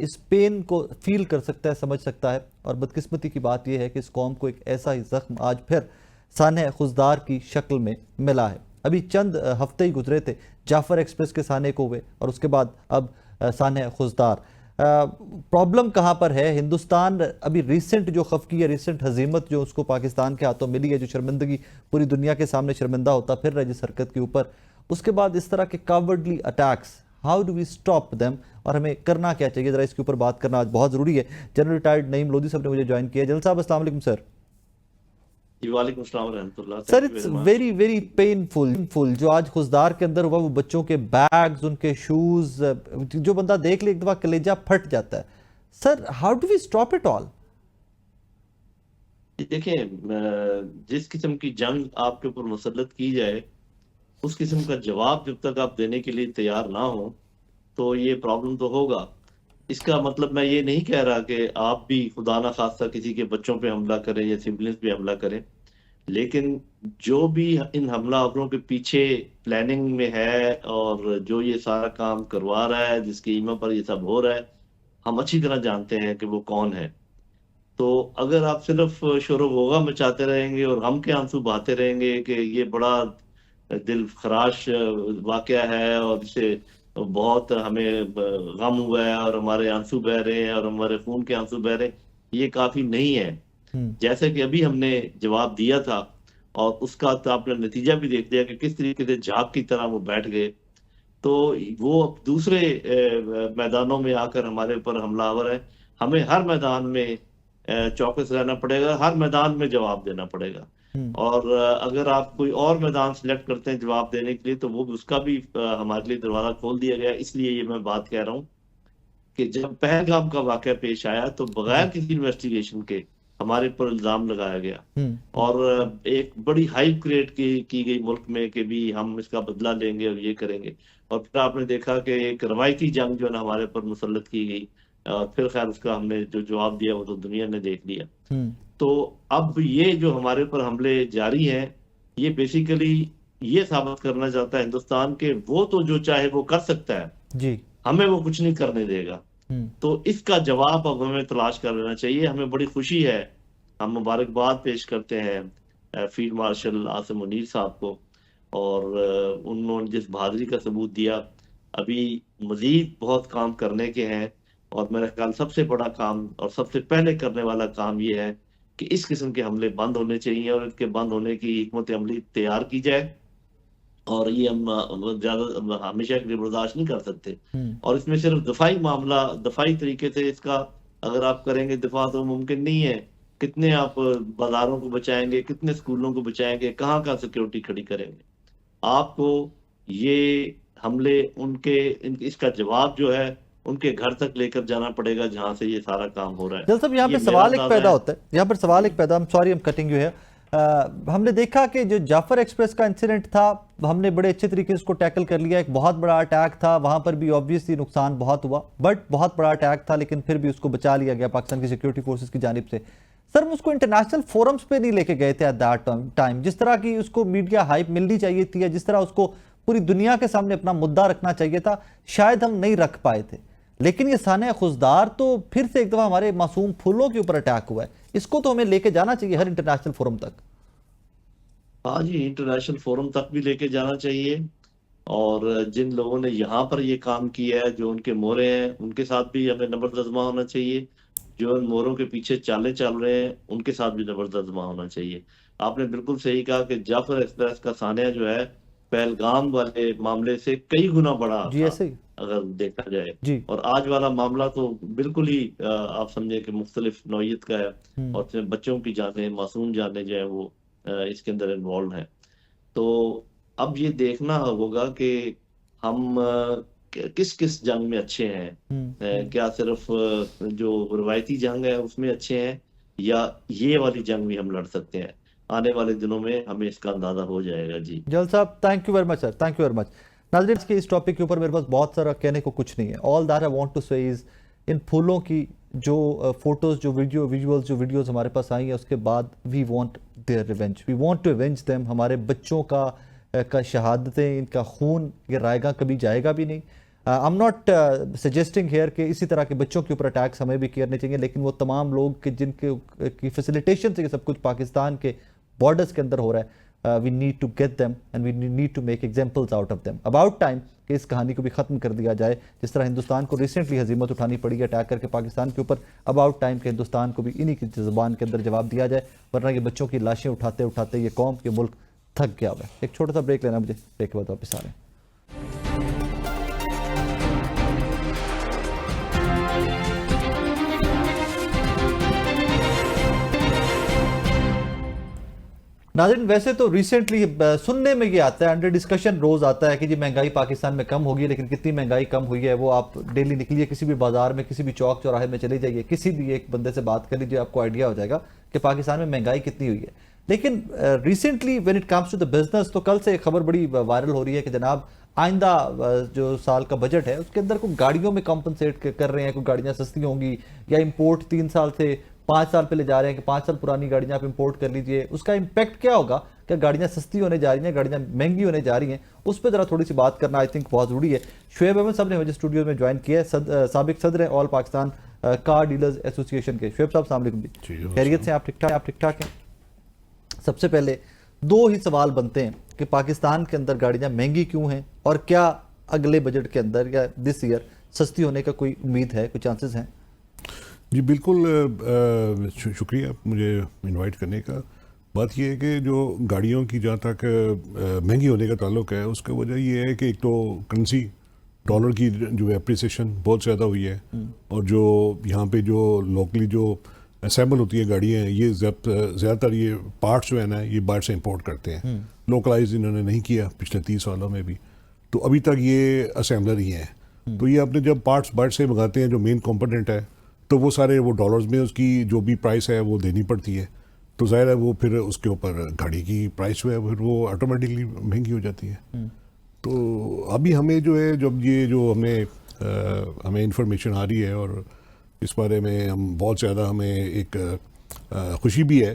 इस पेन को फील कर सकता है, समझ सकता है, और बदकिस्मती की बात यह है कि इस कौम को एक ऐसा ही ज़ख्म आज फिर सानह खुजदार की शक्ल में मिला है। अभी चंद हफ्ते ही गुजरे थे जाफ़र एक्सप्रेस के साने को हुए, और उसके बाद अब सानह खुजदार। प्रॉब्लम कहाँ पर है? हिंदुस्तान अभी रिसेंट जो खफकी है, रिसेंट हजीमत जो उसको पाकिस्तान के हाथों मिली है, जो शर्मिंदगी पूरी दुनिया के सामने शर्मिंदा होता फिर रहा जिस हरकत के ऊपर, उसके बाद इस तरह के cowardly attacks, how do we stop them, और हमें करना क्या चाहिए, ज़रा इसके ऊपर बात करना आज बहुत ज़रूरी है। जनरल रिटायर्ड नईम लोधी साहब ने मुझे ज्वाइन किया। जनरल साहब अस्सलाम वालेकुम sir. Sir, it's very very painful जो आज खुजदार के अंदर हुआ, वो बच्चों के बैग्स, उनके शूज, जो बंदा देख ले एक दफा कलेजा फट जाता है। Sir, how do we stop it all?
देखिए, जिस किस्म की जंग आपके ऊपर मुसल्लत की जाए, उस किस्म का जवाब जब तक आप देने के लिए तैयार ना हो तो ये प्रॉब्लम तो होगा। इसका मतलब मैं ये नहीं कह रहा कि आप भी खुदा ना खास्ता किसी के बच्चों पे हमला करें या सिबलिंग्स पे हमला करें, लेकिन जो भी इन हमलावरों के पीछे प्लानिंग में है और जो ये सारा काम करवा रहा है, जिसकी ईमा पर ये सब हो रहा है, हम अच्छी तरह जानते हैं कि वो कौन है। तो अगर आप सिर्फ शोर गौगा मचाते रहेंगे और गम के आंसू बहाते रहेंगे कि ये बड़ा दिल खराश वाकया है और इससे बहुत हमें गम हुआ है और हमारे आंसू बह रहे हैं और हमारे खून के आंसू बह रहे हैं, ये काफी नहीं है। जैसे कि अभी हमने जवाब दिया था और उसका तो आपने नतीजा भी देख लिया कि किस तरीके से झाग की तरह वो बैठ गए। तो वो अब दूसरे मैदानों में आकर हमारे ऊपर हमलावर है। हमें हर मैदान में चौकस रहना पड़ेगा, हर मैदान में जवाब देना पड़ेगा। और अगर आप कोई और मैदान सिलेक्ट करते हैं जवाब देने के लिए, तो वो उसका भी हमारे लिए दरवाजा खोल दिया गया। इसलिए ये मैं बात कह रहा हूँ कि जब पहलगाम का वाकया पेश आया तो बगैर किसी इन्वेस्टिगेशन के हमारे पर इल्जाम लगाया गया और एक बड़ी हाइप क्रिएट की गई मुल्क में कि भी हम इसका बदला लेंगे और ये करेंगे। और फिर आपने देखा कि एक रवायती जंग जो है ना हमारे पर मुसल्लत की गई और फिर खैर उसका हमने जो जवाब दिया वो तो दुनिया ने देख लिया। तो अब ये जो हमारे पर हमले जारी हैं, ये बेसिकली ये साबित करना चाहता है हिंदुस्तान के वो तो जो चाहे वो कर सकता है
जी,
हमें वो कुछ नहीं करने देगा। तो इसका जवाब अब हमें तलाश कर लेना चाहिए। हमें बड़ी खुशी है, हम मुबारकबाद पेश करते हैं फील्ड मार्शल आसिम मुनीर साहब को और उन्होंने जिस बहादुरी का सबूत दिया। अभी मजीद बहुत काम करने के हैं और मेरा ख्याल सबसे बड़ा काम और सबसे पहले करने वाला काम ये है कि इस किस्म के हमले बंद होने चाहिए और इनके बंद होने की हिकमत अमली तैयार की जाए। और ये हम ज्यादा हमेशा के लिए बर्दाश्त नहीं कर सकते। और इसमें सिर्फ दफाई तरीके से इसका अगर आप करेंगे दिफा तो मुमकिन नहीं है। कितने आप बाजारों को बचाएंगे, कितने स्कूलों को बचाएंगे, कहाँ का सिक्योरिटी खड़ी करेंगे? आपको ये हमले इसका जवाब जो है उनके घर तक लेकर जाना पड़ेगा जहां से ये सारा काम हो रहा है।
जल साहब यहाँ पे सवाल एक पैदा होता है, यहाँ पर सवाल एक पैदा, sorry I am cutting you है। हमने देखा कि जो जाफर एक्सप्रेस का इंसिडेंट था, हमने बड़े अच्छे तरीके से उसको टैकल कर लिया। एक बहुत बड़ा अटैक था, वहां पर भी ऑब्वियसली नुकसान बहुत हुआ, बट बहुत बड़ा अटैक था, लेकिन फिर भी उसको बचा लिया गया पाकिस्तान की सिक्योरिटी फोर्सेस की जानिब से। सर, हम उसको इंटरनेशनल फोरम्स पे नहीं लेके गए थे एट दैट टाइम, जिस तरह की उसको मीडिया हाइप मिलनी चाहिए थी या जिस तरह उसको पूरी दुनिया के सामने अपना मुद्दा रखना चाहिए था, शायद हम नहीं रख पाए थे। लेकिन ये साने खुजदार तो फिर से एक दफा हमारे मासूम फूलों के ऊपर अटैक हुआ है, इसको तो हमें लेके जाना चाहिए हर इंटरनेशनल फोरम तक।
हाँ जी, इंटरनेशनल फोरम तक भी लेके जाना चाहिए और जिन लोगों ने यहाँ पर ये काम किया है, जो उनके मोहरे हैं, उनके साथ भी हमें नबरदज़मा होना चाहिए। जो उन मोहरों के पीछे चालें चल रहे हैं उनके साथ भी नबरदज़मा होना चाहिए। आपने बिल्कुल सही कहा कि जाफर एक्सप्रेस का सानिया जो है पहलगाम वाले मामले से कई गुना बड़ा
जी,
था
ऐसे ही
अगर देखा जाए।
जी।
और आज वाला मामला तो बिल्कुल ही आप समझे कि मुख्तलिफ नौयत का है और इसमें बच्चों की जानें, मासूम जानें जो है वो इसके अंदर इन्वॉल्व है। तो अब ये देखना होगा कि हम किस किस जंग में अच्छे हैं। क्या सिर्फ जो रवायती जंग है उसमें अच्छे हैं या ये वाली जंग भी हम लड़ सकते हैं? आने वाले दिनों में हमें इसका अंदाजा हो जाएगा। जी
जल साहब, thank you very much sir, thank you very much. नाज़रीन, के इस टॉपिक के ऊपर मेरे पास बहुत सारा कहने को कुछ नहीं है। All that I want to say is इन फूलों की जो फोटोज, जो वीडियोस हमारे पास आई है, उसके बाद we want their revenge, we want to avenge them. हमारे बच्चों का शहादतें, इनका खून ये रायगा कभी जाएगा भी नहीं। I am not suggesting here कि इसी तरह के बच्चों के ऊपर अटैक्स हमें भी करने चाहिए, लेकिन वो तमाम लोग कि जिनके की फैसिलिटेशन से ये सब कुछ पाकिस्तान के बॉर्डर्स के अंदर हो रहा है, we need to get them and we need to make examples out of them. About time कि इस कहानी को भी ख़त्म कर दिया जाए। जिस तरह हिंदुस्तान को रिसेंटली हजीमत उठानी पड़ी है अटैक करके पाकिस्तान के ऊपर, अबाउट टाइम के हिंदुस्तान को भी इन्हीं की ज़बान के अंदर जवाब दिया जाए, वरना ये बच्चों की लाशें उठाते उठाते ये कौम, ये मुल्क थक गया हुआ है। एक छोटा सा ब्रेक लेना मुझे, ब्रेक के बाद वापस आ रहे हैं। नाज़रीन, वैसे तो रिसेंटली सुनने में ये आता है, अंडर डिस्कशन रोज आता है कि जी महंगाई पाकिस्तान में कम होगी, लेकिन कितनी महंगाई कम हुई है वो आप डेली निकलिए किसी भी बाजार में, किसी भी चौक चौराहे में चले जाइए, किसी भी एक बंदे से बात कर लीजिए, आपको आइडिया हो जाएगा कि पाकिस्तान में महंगाई कितनी हुई है। लेकिन recently when it comes to the business, तो कल से एक खबर बड़ी वायरल हो रही है कि जनाब आइंदा जो साल का बजट है उसके अंदर कुछ गाड़ियों में कॉम्पनसेट कर रहे हैं, कुछ गाड़ियाँ सस्ती होंगी या इम्पोर्ट 3 साल से 5 साल पहले जा रहे हैं कि 5 साल पुरानी गाड़ियां आप इंपोर्ट कर लीजिए, उसका इम्पैक्ट क्या होगा? क्या गाड़ियां सस्ती होने जा रही हैं, गाड़ियां महंगी होने जा रही हैं? उस पर जरा थोड़ी सी बात करना आई थिंक बहुत जरूरी है। शुएब अहमद साहब ने मुझे स्टूडियो में ज्वाइन किया है, साबिक सदर है all Pakistan car dealers association के। शुएब साहब अस्सलाम वालेकुम जी, खैरियत से? आप ठीक ठाक हैं? सबसे पहले दो ही सवाल बनते हैं कि पाकिस्तान के अंदर गाड़ियां महंगी क्यों हैं, और क्या अगले बजट के अंदर या दिस ईयर सस्ती होने का कोई उम्मीद है, कोई चांसेस हैं?
जी बिल्कुल, शुक्रिया मुझे इनवाइट करने का। बात यह है कि जो गाड़ियों की जहाँ तक महंगी होने का ताल्लुक है, उसका वजह यह है कि एक तो करेंसी डॉलर की जो एप्रिसिएशन बहुत ज़्यादा हुई है, और जो यहाँ पे जो लोकली जो असेंबल होती है गाड़ियाँ, ये ज़्यादातर ये पार्ट्स जो है ना, ये बाहर से इंपोर्ट करते हैं। लोकलाइज इन्होंने नहीं किया पिछले 30 सालों में भी, तो अभी तक ये असेंबलर ही हैं। तो ये अपने जब पार्ट्स बाहर से मंगाते हैं, जो मेन कंपोनेंट है, तो वो सारे वो डॉलर्स में उसकी जो भी प्राइस है वो देनी पड़ती है। तो जाहिर है वो फिर उसके ऊपर गाड़ी की प्राइस जो है फिर वो ऑटोमेटिकली महंगी हो जाती है। तो अभी हमें जो है, जब ये जो हमें इंफॉर्मेशन आ रही है, और इस बारे में हम बहुत ज़्यादा हमें एक खुशी भी है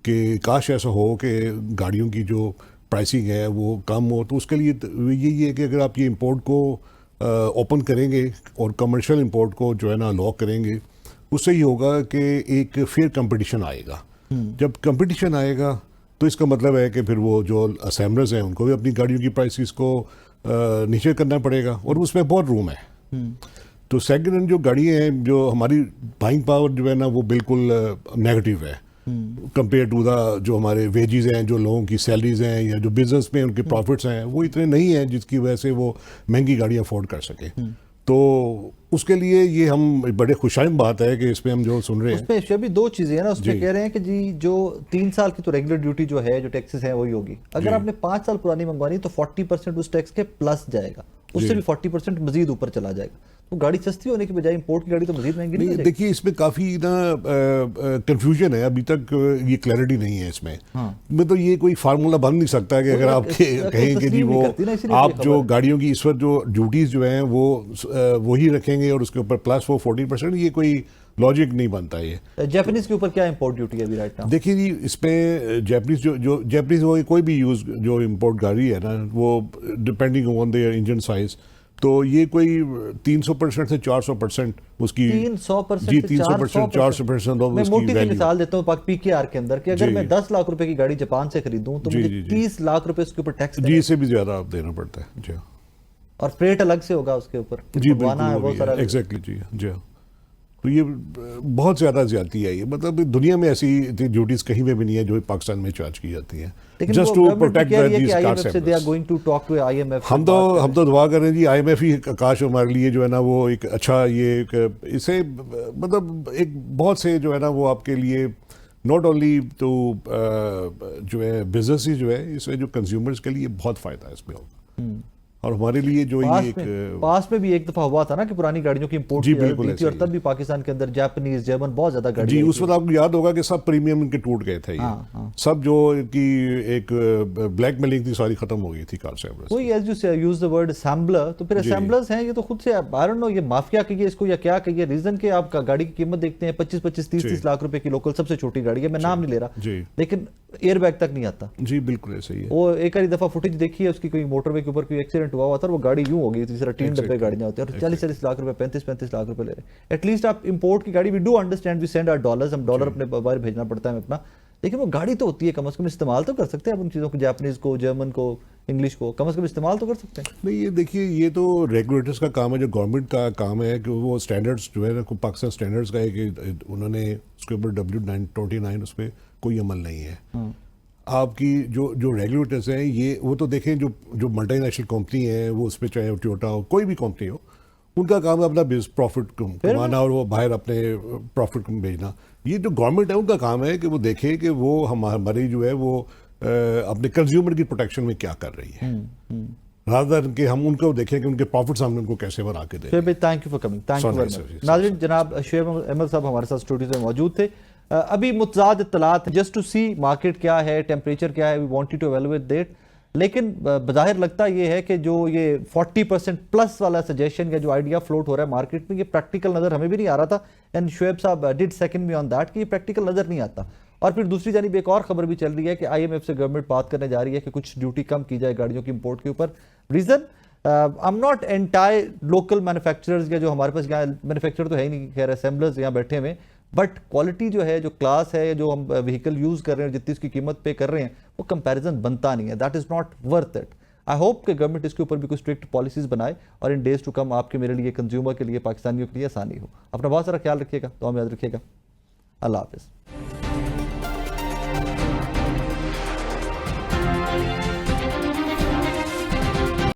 कि काश ऐसा हो कि गाड़ियों की जो प्राइसिंग है वो कम हो। तो उसके लिए यही है कि अगर आप ये इंपोर्ट को ओपन करेंगे और कमर्शियल इंपोर्ट को जो है ना लॉक करेंगे, उससे ये होगा कि एक फेयर कंपटीशन आएगा। जब कंपटीशन आएगा तो इसका मतलब है कि फिर वो जो असेंबलर्स हैं उनको भी अपनी गाड़ियों की प्राइसेस को नीचे करना पड़ेगा, और उसमें बहुत रूम है। तो सेकंड हैंड जो गाड़ियाँ हैं, जो हमारी बाइंग पावर जो है ना वो बिल्कुल नेगेटिव है कंपेयर टू द जो हमारे वेजेस हैं, जो लोगों की सैलरीज हैं, या जो बिजनेस में उनके प्रॉफिट्स हैं, वो इतने नहीं हैं जिसकी वजह से वो महंगी गाड़ियाँ अफोर्ड कर सके। तो उसके लिए ये हम बड़े खुशाइम बात है कि इसमें हम जो सुन रहे हैं,
उसमें अभी दो चीजें हैं ना, उसमें कह रहे हैं कि जी जो 3 साल की तो रेगुलर ड्यूटी जो है, जो टैक्सेस है वही होगी। अगर आपने 5 साल पुरानी मंगवानी तो 40% उस टैक्स के प्लस जाएगा, उससे भी 40% मजीद ऊपर चला जाएगा। तो गाड़ी सस्ती होने की बजाय इंपोर्ट की गाड़ी तो मजीद महंगी नहीं।
देखिए इसमें काफ़ी ना कंफ्यूजन है, अभी तक ये क्लैरिटी नहीं है इसमें। मैं तो ये कोई फार्मूला बन नहीं सकता कि अगर आप कहें कि जी वो आप जो गाड़ियों की इस वक्त जो ड्यूटीज़ जो हैं वो ही रखेंगे और उसके ऊपर प्लस वो 40%, ये कोई लॉजिक नहीं बनता। ये
जापानीज के ऊपर क्या इंपोर्ट ड्यूटी है अभी राइट नाउ?
देखिए जी, इसमें जापानीज जो जापानीज वो कोई भी यूज जो इंपोर्ट गाड़ी है ना, वो depending on their engine size, तो ये कोई 300% से 400% उसकी
300%
जी 300% 400%
मैं मोटी सी मिसाल देता हूँ पीकेआर के अंदर कि अगर मैं 10 लाख रुपए की गाड़ी जापान से खरीदूं तो मुझे 30 लाख रुपए उसके ऊपर टैक्स
जी से भी ज्यादा आप देना पड़ता है जी,
और फ्रेट अलग से होगा उसके ऊपर
जी बिल्कुल एग्जैक्टली जी जी। तो ये बहुत ज़्यादा ज्यादती है। ये मतलब दुनिया में ऐसी ड्यूटीज कहीं में भी नहीं है जो पाकिस्तान में चार्ज की जाती हैं, just to protect these car segments. हम तो दुआ कर रहे हैं जी, IMF ही काश हमारे लिए जो है ना वो एक अच्छा ये इसे मतलब एक बहुत से जो है ना वो आपके लिए नॉट ओनली तो जो है बिजनेस ही जो है, इसमें जो कंज्यूमर्स के लिए बहुत फ़ायदा है इसमें होगा। और हमारे लिए जो ये
पास में भी एक दफा हुआ था ना कि पुरानी गाड़ियों की इंपोर्ट की थी, और तब भी पाकिस्तान के अंदर जापानीज जर्मन बहुत ज्यादा गाड़ी
जी, उस वक्त आपको याद होगा कि सब प्रीमियम इनके टूट गए थे। सब जो इनकी एक ब्लैकमेलिंग थी सारी खत्म हो गई थी कार असेंबलर्स।
वही as you use the word assembler, तो फिर असेंबलर्स हैं ये तो खुद से आई डोंट नो ये माफिया कहिए इसको या क्या कहिए। रीजन के आप गाड़ी की कीमत देखते हैं 25-25 30-30 लाख रुपए की लोकल सबसे छोटी गाड़ी है, मैं नाम नहीं ले रहा, लेकिन एयरबैग तक नहीं आता
जी। बिल्कुल ऐसा ही है।
वो एक आधी दफा फुटेज देखी है उसकी, कोई मोटरवे के ऊपर कोई एक्सीडेंट हुआ था, वो गाड़ी यूं हो गई थी, 3 डब्बे गाड़ियां होती हैं और 40-40 लाख रुपए 35-35 लाख रुपए ले रहे हैं। एटलीस्ट आप इंपोर्ट की गाड़ी, we do understand, we send our dollars, हम डॉलर अपने बाहर भेजना पड़ता है हमें अपना, लेकिन वो गाड़ी तो होती है, कम से कम इस्तेमाल तो कर सकते हैं आप उन चीज़ों को, जापानीज को, जर्मन को, इंग्लिश को कम से कम इस्तेमाल तो कर सकते हैं।
नहीं ये देखिए, ये तो रेगुलेटर्स का काम है, जो गवर्नमेंट का काम है कि वो स्टैंडर्ड्स जो है ना, पाकिस्तान स्टैंडर्ड्स का है कि उन्होंने उसके ऊपर W29 उस पर कोई अमल नहीं है। आपकी जो रेगुलेटर्स हैं ये वो तो देखें, जो मल्टीनेशनल कंपनी है वो उस पर चाहे टोयोटा हो, कोई भी कंपनी हो, उनका काम है अपना प्रॉफिट कमाना और वो बाहर अपने प्रॉफिट को भेजना। ये जो गवर्नमेंट है उनका काम है कि वो देखे कि वो हमारी जो है वो अपने कंज्यूमर की प्रोटेक्शन में क्या कर रही है, रादर कि हम उनको देखें कि उनके प्रॉफिट सामने उनको कैसे बना के दें।
Thank you for coming, thank you very much. नाज़रीन, जनाब शुएब अहमद साहब हमारे साथ स्टूडियो में मौजूद थे। अभी मुतज़ाद इत्तलात जस्ट टू सी मार्केट क्या है, टेम्परेचर क्या है, we wanted to evaluate that. लेकिन बज़ाहिर लगता ये है कि जो ये 40% प्लस वाला सजेशन या जो आइडिया फ्लोट हो रहा है मार्केट में, ये प्रैक्टिकल नज़र हमें भी नहीं आ रहा था। एंड शुएब साहब did second me on that कि ये प्रैक्टिकल नज़र नहीं आता। और फिर दूसरी जानिब एक और खबर भी चल रही है कि IMF से गवर्नमेंट बात करने जा रही है कि कुछ ड्यूटी कम की जाए गाड़ियों की इंपोर्ट के ऊपर। Reason, I am not anti local manufacturers, या जो हमारे पास यहाँ मैन्युफैक्चरर तो है ही नहीं, खैर असेंबलर्स यहाँ बैठे हुए, बट क्वालिटी जो है, जो क्लास है, जो हम व्हीकल यूज़ कर रहे हैं, जितनी उसकी कीमत पे कर रहे हैं, वो कंपैरिजन बनता नहीं है। That is not worth it. I hope कि गवर्नमेंट इसके ऊपर भी कुछ स्ट्रिक्ट पॉलिसीज़ बनाए और इन डेज टू कम आपके, मेरे लिए, कंज्यूमर के लिए, पाकिस्तानियों के लिए आसानी हो। अपना बहुत सारा ख्याल रखिएगा, दुआ में याद रखिएगा। अल्लाह हाफिज़।